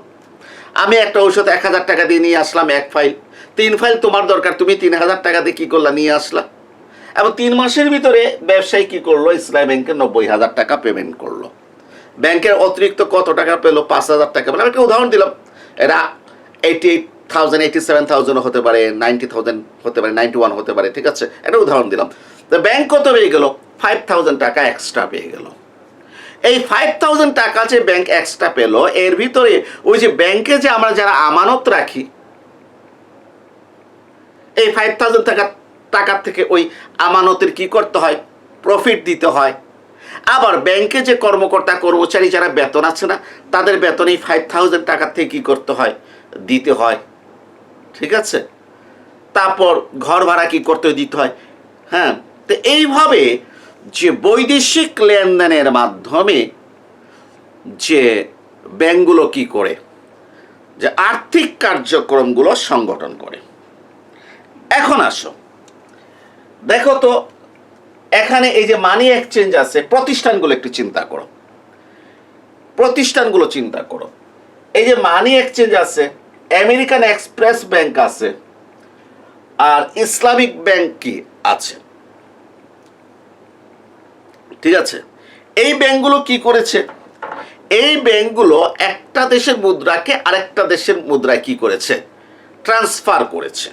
আমি একটা ঔষধ 1000 টাকা দিয়ে নিয়ে আসলাম, 1 ফাইল, 3 ফাইল তোমার দরকার, তুমি 3000 টাকা দিয়ে কি করলা, নিয়ে আসলা। এবং 3 মাসের ভিতরে ব্যবসায়ী কি করলো, ইসলামী ব্যাংকে 90,000 টাকা পেমেন্ট করলো। ব্যাংকের অতিরিক্ত কত টাকা পেলো, 5,000 টাকা পেলো। আমি একটা উদাহরণ দিলাম, এরা 88,000 87,000 হতে পারে, 90,000 হতে পারে, 91 হতে পারে, ঠিক আছে, একটা উদাহরণ দিলাম। তো ব্যাংক কত পেয়ে গেল, 5,000 টাকা এক্সট্রা পেয়ে গেল। এই 5,000 টাকা যে ব্যাংক এক্সট্রা পেলো, এর ভিতরে ওই যে ব্যাংকে যে আমরা যারা আমানত রাখি, এই 5,000 টাকার থেকে ওই আমানতের কি করতে হয়, প্রফিট দিতে হয়। আবার ব্যাংকে যে কর্মকর্তা কর্মচারী যারা বেতন আছে না, তাদের বেতন এই 5,000 টাকার থেকে কি করতে হয়, দিতে হয়, ঠিক আছে। তারপর ঘর ভাড়া কি করতে দিতে হয়। হ্যাঁ, তো এইভাবে যে বৈদেশিক লেনদেনের মাধ্যমে যে ব্যাংকগুলো কি করে, যে আর্থিক কার্যক্রমগুলো সংগঠন করে। এখন আসো দেখো তো, এখানে এই যে মানি এক্সচেঞ্জ আছে, প্রতিষ্ঠানগুলো একটু চিন্তা করো, প্রতিষ্ঠানগুলো চিন্তা করো। এই যে মানি এক্সচেঞ্জ আছে, আমেরিকান এক্সপ্রেস ব্যাংক আছে, আর ইসলামিক ব্যাংক কি আছে, ঠিক আছে। এই ব্যাংকগুলো কি করেছে, এই ব্যাংকগুলো একটা দেশের মুদ্রাকে আরেকটা দেশের মুদ্রায় কি করেছে, ট্রান্সফার করেছে।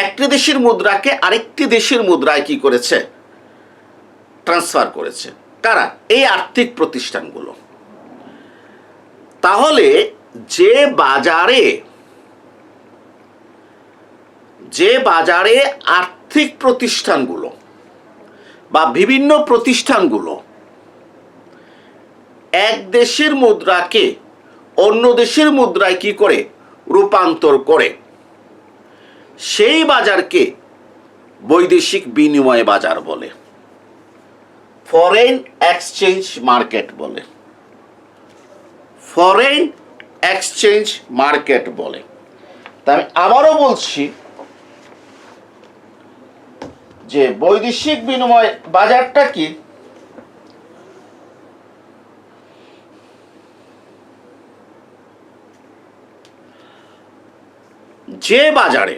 একটি দেশের মুদ্রাকে আরেকটি দেশের মুদ্রায় কি করেছে, ট্রান্সফার করেছে। কারা, এই আর্থিক প্রতিষ্ঠানগুলো। তাহলে যে বাজারে আর্থিক প্রতিষ্ঠানগুলো বা বিভিন্ন প্রতিষ্ঠানগুলো এক দেশের মুদ্রাকে অন্য দেশের মুদ্রায় কি করে রূপান্তর করে, সেই বাজারকে বৈদেশিক বিনিময় বাজার বলে, ফরেন এক্সচেঞ্জ মার্কেট বলে, ফরেন এক্সচেঞ্জ মার্কেট বলে। তা আমি আবারও বলছি, যে বৈদেশিক বিনিময় বাজারটা কি, যে বাজারে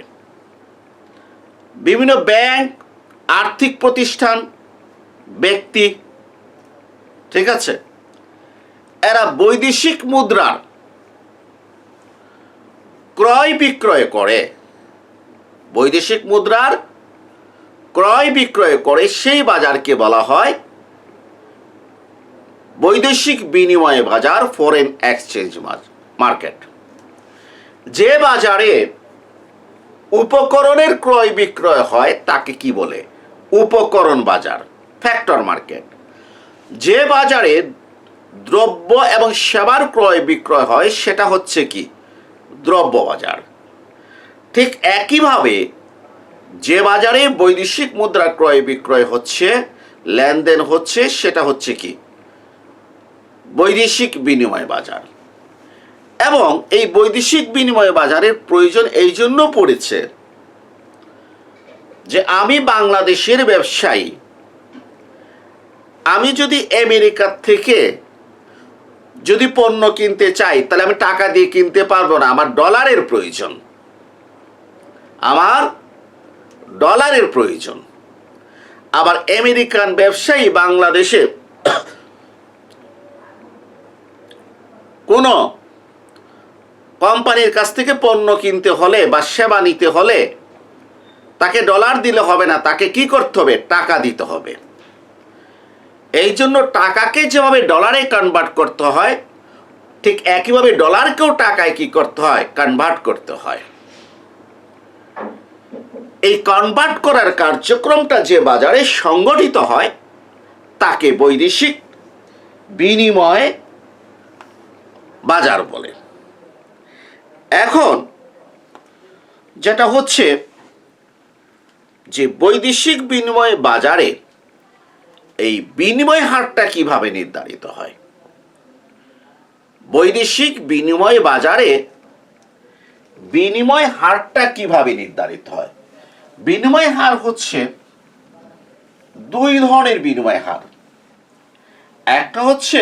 বিভিন্ন ব্যাংক, আর্থিক প্রতিষ্ঠান, ব্যক্তি, ঠিক আছে, এরা বৈদেশিক মুদ্রার ক্রয় বিক্রয় করে, বৈদেশিক মুদ্রার ক্রয় বিক্রয় করে, সেই বাজারকে বলা হয় বৈদেশিক বিনিময় বাজার, ফরেন এক্সচেঞ্জ মার্কেট। যে বাজারে উপকরণের ক্রয় বিক্রয় হয় তাকে কি বলে? উপকরণ বাজার, ফ্যাক্টর মার্কেট। যে বাজারে দ্রব্য এবং সেবার ক্রয় বিক্রয় হয় সেটা হচ্ছে কি? দ্রব্য বাজার। ঠিক একইভাবে যে বাজারে বৈদেশিক মুদ্রা ক্রয় বিক্রয় হচ্ছে, লেনদেন হচ্ছে, সেটা হচ্ছে কি? বৈদেশিক বিনিময় বাজার। এবং এই বৈদেশিক বিনিময় বাজারের প্রয়োজন এই জন্য পড়েছে যে আমি বাংলাদেশের ব্যবসায়ী, আমি যদি আমেরিকা থেকে যদি পণ্য কিনতে চাই তাহলে আমি টাকা দিয়ে কিনতে পারবো না, আমার ডলারের প্রয়োজন, আমার ডলারের প্রয়োজন। আবার আমেরিকান ব্যবসায়ী বাংলাদেশে কোনো কোম্পানির কাছ থেকে পণ্য কিনতে হলে বা সেবা নিতে হলে তাকে ডলার দিলে হবে না, তাকে কি করতে হবে? টাকা দিতে হবে। এই জন্য টাকাকে যেভাবে ডলারে কনভার্ট করতে হয়, ঠিক একইভাবে ডলারকেও টাকায় কি করতে হয়? কনভার্ট করতে হয়। এই কনভার্ট করার কার্যক্রমটা যে বাজারে সংগঠিত হয় তাকে বৈদেশিক বিনিময় বাজার বলে। এখন যেটা হচ্ছে যে বৈদেশিক বিনিময় বাজারে এই বিনিময় হারটা কিভাবে নির্ধারিত হয়? বৈদেশিক বিনিময় বাজারে বিনিময় হারটা কিভাবে নির্ধারিত হয়? বিনিময় হার হচ্ছে দুই ধরনের বিনিময় হার। একটা হচ্ছে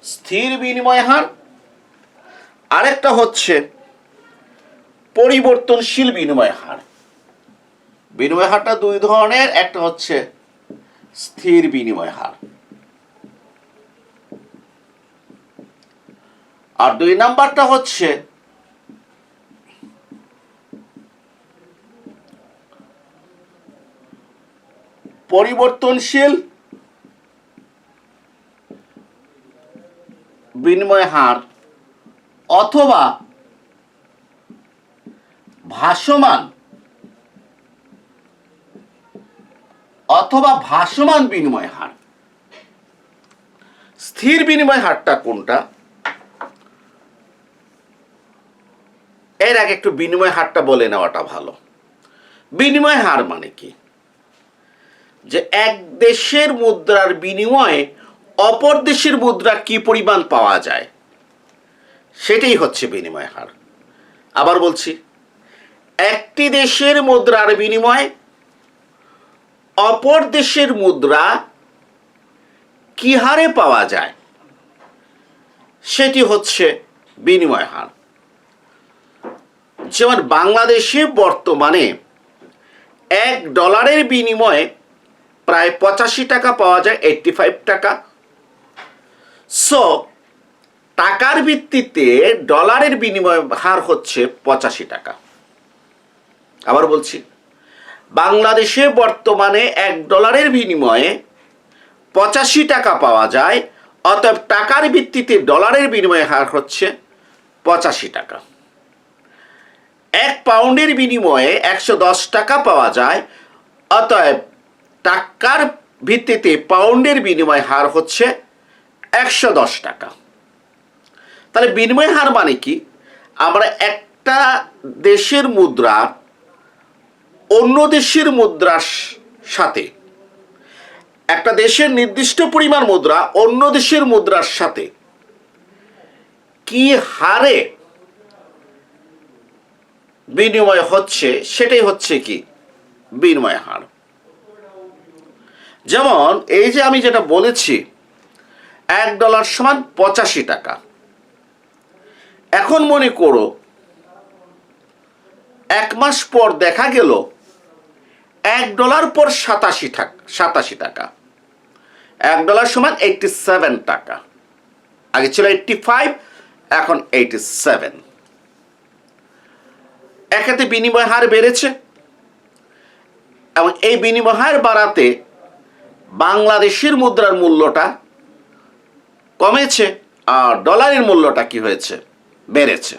স্থির বিনিময় হার, আরেকটা হচ্ছে পরিবর্তনশীল বিনিময় হার। বিনিময় হারটা দুই ধরনের, একটা হচ্ছে স্থির বিনিময় হার, আর দুই নাম্বারটা হচ্ছে পরিবর্তনশীল বিনিময় হার অথবা ভাসমান বিনিময় হার। স্থির বিনিময় হারটা কোনটা? এর আগে একটু বিনিময় হারটা বলে নেওয়াটা ভালো। বিনিময় হার মানে কি? যে এক দেশের মুদ্রার বিনিময়ে অপর দেশের মুদ্রা কি পরিমাণ পাওয়া যায়, সেটাই হচ্ছে বিনিময় হার। আবার বলছি, একটি দেশের মুদ্রার বিনিময়ে অপর দেশের মুদ্রা কি হারে পাওয়া যায় সেটি হচ্ছে বিনিময় হার। যেমন বাংলাদেশে বর্তমানে $1 বিনিময়ে প্রায় 85 টাকা পাওয়া যায়, 85 টাকা। সো টাকার ভিত্তিতে ডলারের বিনিময় হার হচ্ছে 85 টাকা। আবার বলছি, বাংলাদেশে বর্তমানে $1 বিনিময়ে 85 টাকা পাওয়া যায়, অতএব টাকার ভিত্তিতে ডলারের বিনিময় হার হচ্ছে 85 টাকা। 1 পাউন্ডের বিনিময়ে 110 টাকা পাওয়া যায়, অতএব টাকার ভিত্তিতে পাউন্ডের বিনিময় হার হচ্ছে 110 টাকা। তাহলে বিনিময় হার মানে কি? আমরা একটা দেশের মুদ্রা অন্য দেশের মুদ্রার সাথে, একটা দেশের নির্দিষ্ট পরিমাণ মুদ্রা অন্য দেশের মুদ্রার সাথে কি হারে বিনিময় হচ্ছে সেটাই হচ্ছে কি? বিনিময় হার। যেমন এই যে আমি যেটা বলেছি $1 সমান 85 টাকা। এখন মনে করো 1 মাস পর দেখা গেল $1 পর 87 টাকা। $1 সমান 87 টাকা। আগে ছিল 85, এখন 87। এক্ষেত্রে বিনিময় হার বেড়েছে এবং এই বিনিময় হার বাড়াতে বাংলাদেশের মুদ্রার মূল্যটা কমেছে আর ডলারের মূল্যটা কি হয়েছে? বেড়েছে।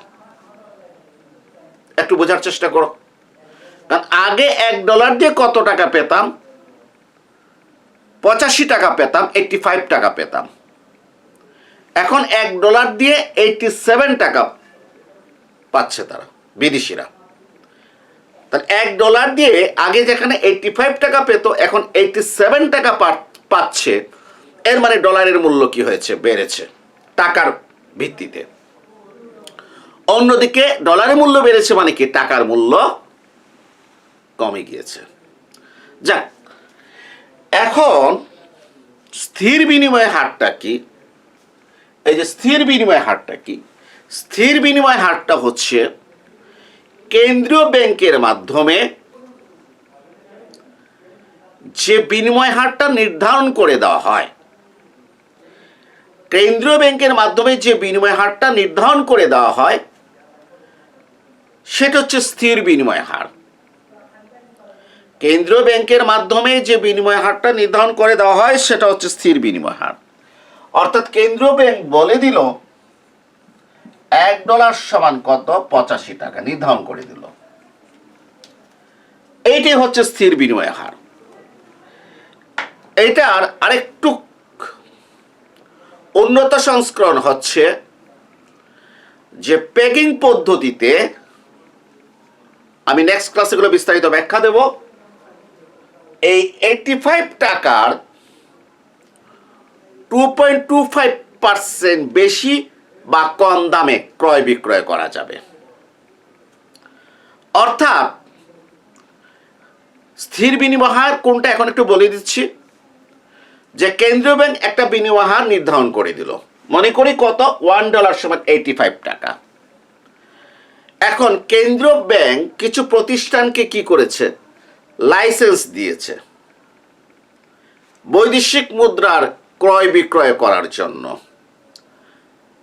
একটু বোঝার চেষ্টা করো। কারণ আগে $1 দিয়ে কত টাকা পেতাম? 85 টাকা পেতাম, 85 টাকা পেতাম। এখন $1 দিয়ে 87 টাকা পাচ্ছে তারা, বিদেশিরা। তাহলে $1 দিয়ে আগে যেখানে 85 টাকা পেত, এখন 87 টাকা পাচ্ছে। এর মানে ডলারের মূল্য কি হয়েছে? বেড়েছে টাকার ভিত্তিতে। অন্যদিকে ডলারের মূল্য বেড়েছে মানে কি? টাকার মূল্য কমে গিয়েছে। যাক, এখন স্থির বিনিময় হারটা কি? এই যে স্থির বিনিময় হারটা কি? স্থির বিনিময় হারটা হচ্ছে কেন্দ্রীয় ব্যাংকের মাধ্যমে যে বিনিময় হারটা নির্ধারণ করে দেওয়া হয়। কেন্দ্রীয় ব্যাংকের মাধ্যমে যে বিনিময় হারটা নির্ধারণ করে দেওয়া হয় সেটা হচ্ছে স্থির বিনিময় হার। কেন্দ্রীয় ব্যাংকের মাধ্যমে যে বিনিময় হারটা নির্ধারণ করে দেওয়া হয় সেটা হচ্ছে স্থির বিনিময় হার। অর্থাৎ কেন্দ্রীয় ব্যাংক বলে দিল $1 সমান কত? 85 টাকা নির্ধারণ করে দিল। এইটাই হচ্ছে স্থির বিনিময় হার। এটার আরেকটু উন্নত সংস্করণ হচ্ছে যে পেগিং পদ্ধতিতে, আমি নেক্সট ক্লাসে এগুলো বিস্তারিত ব্যাখ্যা দেব। এই 85 টাকার 2.25% বেশি বা কম দামে ক্রয় বিক্রয় করা যাবে। অর্থাৎ স্থির বিনিময় হার কোনটা এখন একটু বলে দিচ্ছি। যে কেন্দ্রীয় ব্যাংক একটা বিনিময় হার নির্ধারণ করে দিল, মনে করি কত? $1 সমান 85 টাকা। এখন কেন্দ্রীয় ব্যাংক কিছু প্রতিষ্ঠানকে কি করেছে? লাইসেন্স দিয়েছে বৈদেশিক মুদ্রার ক্রয় বিক্রয় করার জন্য।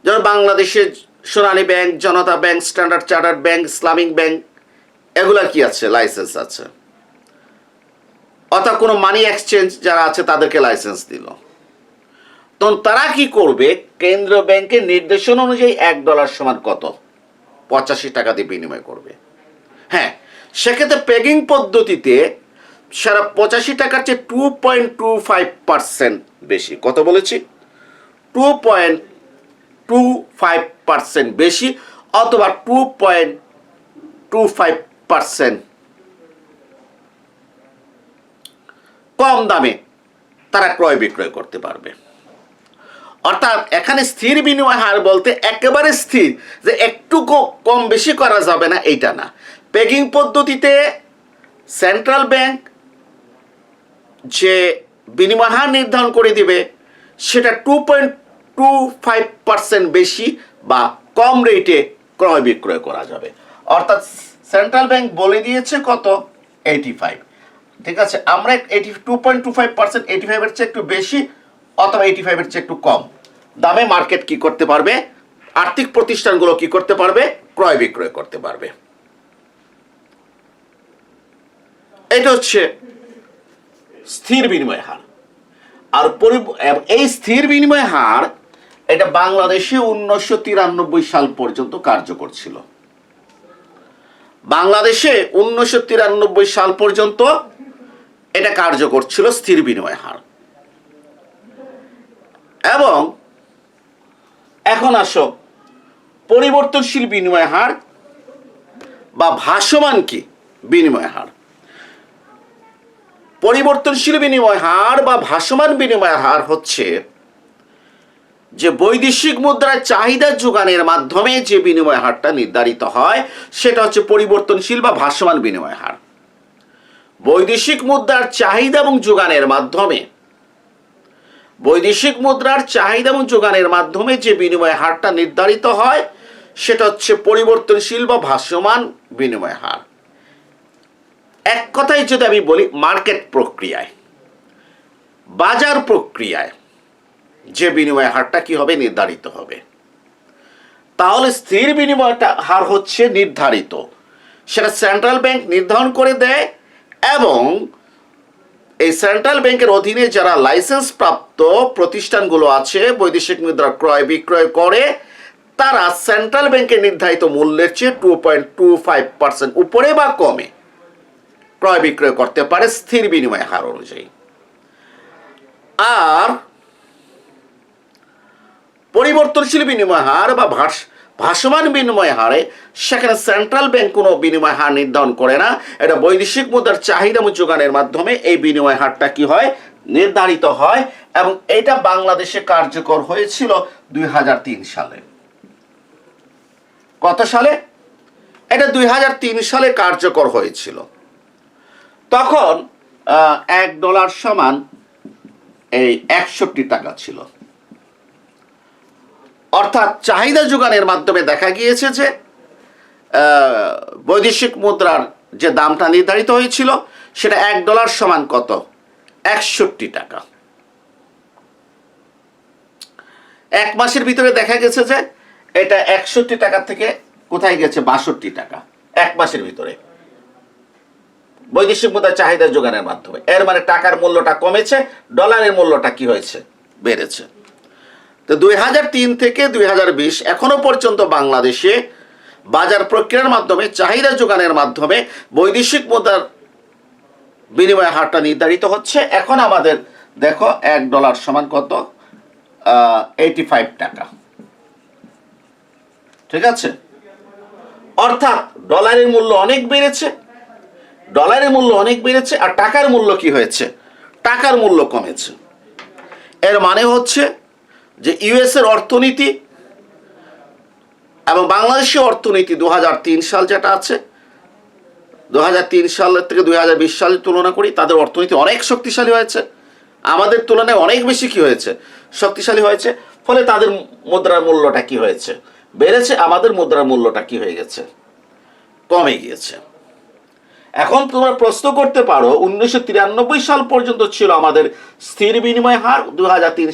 যেমন বাংলাদেশের Sonali bank, Janata bank, Standard Chartered bank, Islamic bank, এগুলা কি আছে? লাইসেন্স আছে। অর্থাৎ কোনো মানি এক্সচেঞ্জ যারা আছে তাদেরকে লাইসেন্স দিল। তখন তারা কি করবে? কেন্দ্রীয় ব্যাংকের নির্দেশনা অনুযায়ী $1 সমান কত? 85 টাকা দিয়ে বিনিময় করবে। হ্যাঁ, সেক্ষেত্রে পেগিং পদ্ধতিতে সারা 85 টাকার চেয়ে 2.25% বেশি। কত বলেছি? 2.25% বেশি অথবা 2.25% কম দামে তারা ক্রয় বিক্রয় করতে পারবে। অর্থাৎ এখানে স্থির বিনিময় হার বলতে একেবারে স্থির যে একটু কম বেশি করা যাবে না, এইটা না। পেগিং পদ্ধতিতে সেন্ট্রাল ব্যাংক যে বিনিময় হার নির্ধারণ করে দিবে সেটা 2.25% বেশি বা কম রেটে ক্রয় বিক্রয় করা যাবে। অর্থাৎ সেন্ট্রাল ব্যাংক বলে দিয়েছে কত? 85। ঠিক আছে, আমরা 2.25%, 85-এর চেয়ে একটু বেশি অথবা 85-এর চেয়ে একটু কম দামে মার্কেট কি করতে পারবে? আর্থিক প্রতিষ্ঠানগুলো কি করতে পারবে? ক্রয় বিক্রয় করতে পারবে। এটা হচ্ছে স্থির বিনিময় হার। আর এই স্থির বিনিময় হার এটা বাংলাদেশে 1993 সাল পর্যন্ত কার্যকর ছিল। বাংলাদেশে 1993 সাল পর্যন্ত এটা কার্যকর ছিল স্থির বিনিময় হার। এবং এখন আসো পরিবর্তনশীল বিনিময় হার বা ভাসমান কি বিনিময় হার। পরিবর্তনশীল বিনিময় হার বা ভাসমান বিনিময় হার হচ্ছে যে বৈদেশিক মুদ্রার চাহিদা যোগানের মাধ্যমে যে বিনিময় হারটা নির্ধারিত হয় সেটা হচ্ছে পরিবর্তনশীল বা ভাসমান বিনিময় হার। বৈদেশিক মুদ্রার চাহিদা এবং যোগানের মাধ্যমে, বৈদেশিক মুদ্রার চাহিদা এবং যোগানের মাধ্যমে যে বিনিময় হারটা নির্ধারিত হয় সেটা হচ্ছে পরিবর্তনশীল বা ভাসমান বিনিময় হার। এক কথায় যদি আমি বলি, মার্কেট প্রক্রিয়ায়, বাজার প্রক্রিয়ায় যে বিনিময় হারটা কি হবে, নির্ধারিত হবে। তাহলে স্থির বিনিময়টা হার হচ্ছে নির্ধারিত, সেটা সেন্ট্রাল ব্যাংক নির্ধারণ করে দেয়, এবং এই সেন্ট্রাল ব্যাংকের অধীনে যারা লাইসেন্স প্রাপ্ত প্রতিষ্ঠানগুলো আছে বৈদেশিক মুদ্রা ক্রয় বিক্রয় করে, তারা সেন্ট্রাল ব্যাংকের নির্ধারিত মূল্যের চেয়ে 2.25% উপরে বা কমে ক্রয় বিক্রয় করতে পারে স্থির বিনিময় হার অনুযায়ী। আর পরিবর্তনশীল বিনিময় হার বা ভাসমান বিনিময় হারে সেখানে সেন্ট্রাল ব্যাংক কোনো বিনিময় হার নির্ধারণ করে না, এটা বৈদেশিক মুদ্রার চাহিদা এবং যোগানের মাধ্যমে এই বিনিময় হারটা কি হয়, নির্ধারিত হয়। এবং এটা বাংলাদেশে কার্যকর হয়েছিল 2003 সালে। কত সালে? এটা 2003 সালে কার্যকর হয়েছিল। তখন $1 সমান এই 61 টাকা ছিল। অর্থাৎ চাহিদা যোগানের মাধ্যমে দেখা গিয়েছে যে বৈদেশিক মুদ্রার যে দামটা নির্ধারিত হয়েছিল সেটা $1 সমান কত, 61 টাকা। এক মাসের ভিতরে দেখা গেছে যে এটা 61 টাকা থেকে কোথায় গেছে, 62 টাকা এক মাসের ভিতরে, বৈদেশিক মুদ্রার চাহিদা যোগানের মাধ্যমে। এর মানে টাকার মূল্যটা কমেছে, ডলারের মূল্যটা কি হয়েছে, বেড়েছে। তো 2003 থেকে 2020 এখনো পর্যন্ত বাংলাদেশে বাজার প্রক্রিয়ার মাধ্যমে, চাহিদা যোগানের মাধ্যমে বৈদেশিক মুদ্রার বিনিময় হারটা নির্ধারিত হচ্ছে। এখন আমাদের দেখো $1 সমান কত, 85 টাকা। ঠিক আছে, অর্থাৎ ডলারের মূল্য অনেক বেড়েছে, ডলারের মূল্য অনেক বেড়েছে, আর টাকার মূল্য কি হয়েছে, টাকার মূল্য কমেছে। এর মানে হচ্ছে যে ইউএস এর অর্থনীতি এবং বাংলাদেশের অর্থনীতি 2003 সাল যেটা আছে, 2003 সালের থেকে 2020 সালের তুলনা করি, তাদের অর্থনীতি অনেক শক্তিশালী হয়েছে, আমাদের তুলনায় অনেক বেশি কি হয়েছে, শক্তিশালী হয়েছে। ফলে তাদের মুদ্রার মূল্যটা কি হয়েছে, বেড়েছে, আমাদের মুদ্রার মূল্যটা কি হয়ে গেছে, কমে গিয়েছে। এখন তোমরা প্রশ্ন করতে পারো, 1993 সাল পর্যন্ত ছিল আমাদের স্থির বিনিময় হার, 2003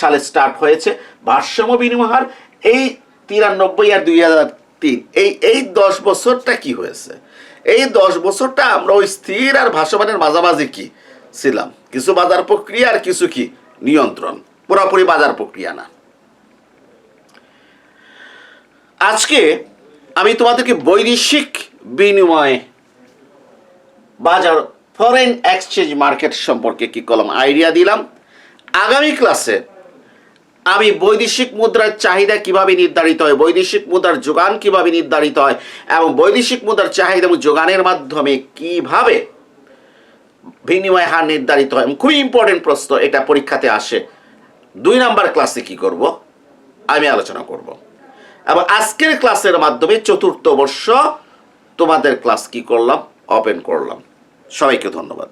সালে স্টার্ট হয়েছে ভারসাম্য বিনিময় হার। এই 93 আর 2003 এই 10 বছরটা কি হয়েছে, এই 10 বছরটা আমরা ওই স্থির আর ভাসমানের মাঝামাঝি কি ছিলাম, কিছু বাজার প্রক্রিয়া আর কিছু কি নিয়ন্ত্রণ, পুরোপুরি বাজার প্রক্রিয়া না। আজকে আমি তোমাদেরকে বৈদেশিক বিনিময় বাজার, ফরেন এক্সচেঞ্জ মার্কেট সম্পর্কে কি করলাম, আইডিয়া দিলাম। আগামী ক্লাসে আমি বৈদেশিক মুদ্রার চাহিদা কিভাবে নির্ধারিত হয়, বৈদেশিক মুদ্রার যোগান কিভাবে নির্ধারিত হয়, এবং বৈদেশিক মুদ্রার চাহিদা এবং যোগানের মাধ্যমে কিভাবে বিনিময় হার নির্ধারিত হয়। খুবই ইম্পর্টেন্ট প্রশ্ন, এটা পরীক্ষাতে আসে। 2 নাম্বার ক্লাসে কি করব আমি আলোচনা করব। এবং আজকের ক্লাসের মাধ্যমে 4র্থ বর্ষ তোমাদের ক্লাস কি করলাম, ওপেন করলাম। সবাইকে ধন্যবাদ।